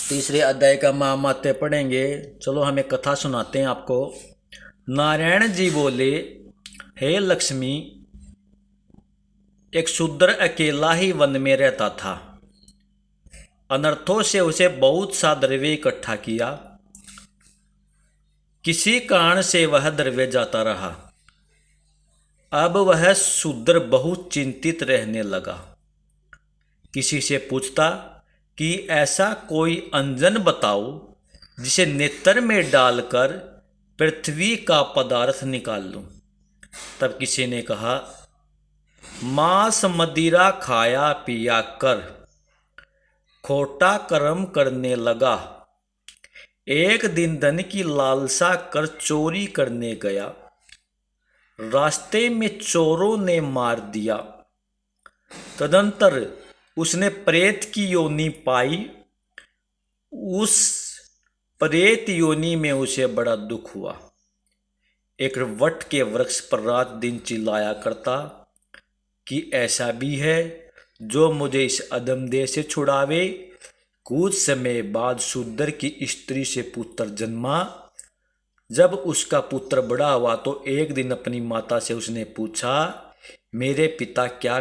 तीसरे अध्याय का महात्म्य पढ़ेंगे। चलो हम एक कथा सुनाते हैं आपको। नारायण जी बोले, हे लक्ष्मी, एक शूद्र अकेला ही वन में रहता था। अनर्थों से उसे बहुत सा द्रव्य इकट्ठा किया। किसी कारण से वह द्रव्य जाता रहा। अब वह शूद्र बहुत चिंतित रहने लगा। किसी से पूछता कि ऐसा कोई अंजन बताओ जिसे नेत्र में डालकर पृथ्वी का पदार्थ निकाल लूं। तब किसी ने कहा, मांस मदिरा खाया पिया कर खोटा कर्म करने लगा। एक दिन धन की लालसा कर चोरी करने गया। रास्ते में चोरों ने मार दिया। तदंतर उसने प्रेत की योनि पाई। उस प्रेत योनि में उसे बड़ा दुख हुआ। एक वट के वृक्ष पर रात दिन चिल्लाया करता कि ऐसा भी है जो मुझे इस अधमदेह से छुड़ावे। कुछ समय बाद शूद्र की स्त्री से पुत्र जन्मा। जब उसका पुत्र बड़ा हुआ तो एक दिन अपनी माता से उसने पूछा, मेरा पिता क्या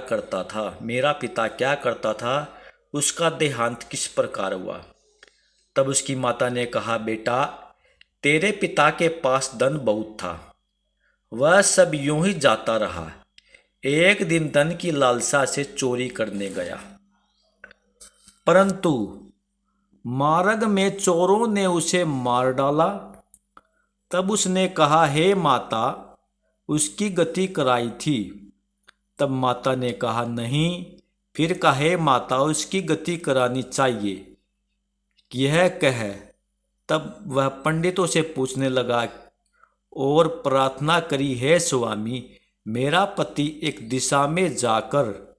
करता था, उसका देहांत किस प्रकार हुआ। तब उसकी माता ने कहा, बेटा, तेरे पिता के पास धन बहुत था, वह सब यूं ही जाता रहा। एक दिन धन की लालसा से चोरी करने गया, परंतु मार्ग में चोरों ने उसे मार डाला। तब उसने कहा, हे माता, उसकी गति कराई थी। तब माता ने कहा, नहीं। फिर कहा, हे माता, उसकी गति करानी चाहिए। यह कह तब वह पंडितों से पूछने लगा और प्रार्थना करी, हे स्वामी, मेरा पति एक दिशा में जाकर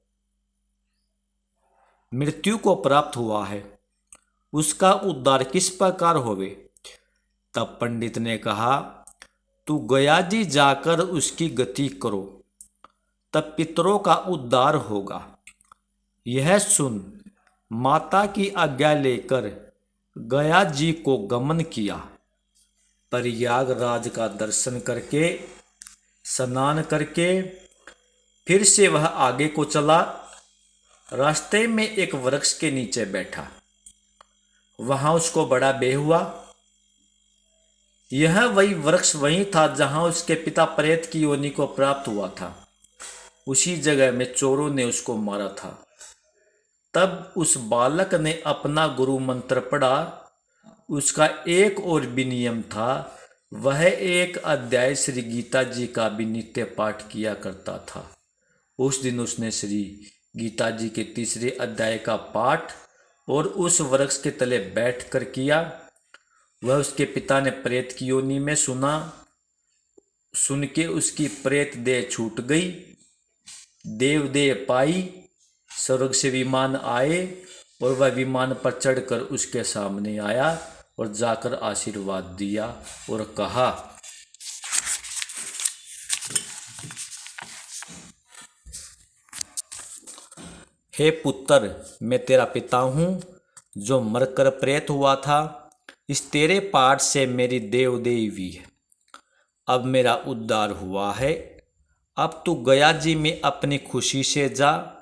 मृत्यु को प्राप्त हुआ है, उसका उद्धार किस प्रकार होवे। तब पंडित ने कहा, तू गया जी जाकर उसकी गति करो, तब पितरों का उद्धार होगा। यह सुन माता की आज्ञा लेकर गया जी को गमन किया। प्रयागराज का दर्शन करके स्नान करके फिर से वह आगे को चला। रास्ते में एक वृक्ष के नीचे बैठा। वहां उसको बड़ा बेह हुआ। यह वही वृक्ष वही था जहां उसके पिता प्रेत की योनि को प्राप्त हुआ था। उसी जगह में चोरों ने उसको मारा था। तब उस बालक ने अपना गुरु मंत्र पढ़ा। उसका एक और भी नियम था, वह एक अध्याय श्री गीता जी का भी नित्य पाठ किया करता था। उस दिन उसने श्री गीता जी के तीसरे अध्याय का पाठ और उस वृक्ष के तले बैठकर किया। वह उसके पिता ने प्रेत की योनि में सुन के उसकी प्रेत देह छूट गई। देवदेह पाई। स्वर्ग से विमान आए और वह विमान पर चढ़कर उसके सामने आया और जाकर आशीर्वाद दिया और कहा, हे पुत्र, मैं तेरा पिता हूँ जो मरकर प्रेत हुआ था। इस तेरे पाठ से मेरी देवदेही हुई है। अब मेरा उद्धार हुआ है। अब तू गया जी में अपनी खुशी से जा।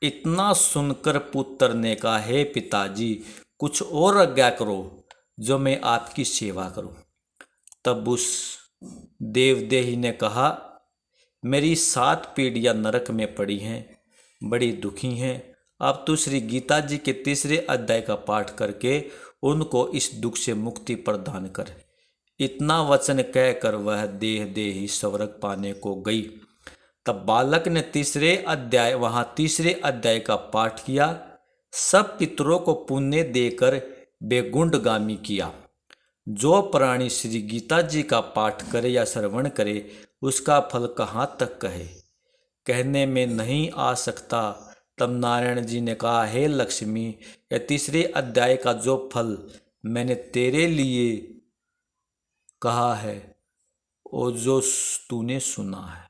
इतना सुनकर पुत्र ने कहा, हे पिताजी, कुछ और आज्ञा करो जो मैं आपकी सेवा करूं। तब उस देवदेही ने कहा, मेरी 7 पीढ़ियां नरक में पड़ी हैं, बड़ी दुखी हैं। अब तू श्री गीता जी के तीसरे अध्याय का पाठ करके उनको इस दुख से मुक्ति प्रदान कर। इतना वचन कहकर वह देही स्वर्ग पाने को गई। तब बालक ने तीसरे अध्याय का पाठ किया। सब पितरों को पुण्य देकर बेगुंडगामी किया। जो प्राणी श्री गीता जी का पाठ करे या श्रवण करे, उसका फल कहाँ तक कहे, कहने में नहीं आ सकता। तब नारायण जी ने कहा, हे लक्ष्मी, यह तीसरे अध्याय का जो फल मैंने तेरे लिए कहा है और जो तूने सुना है,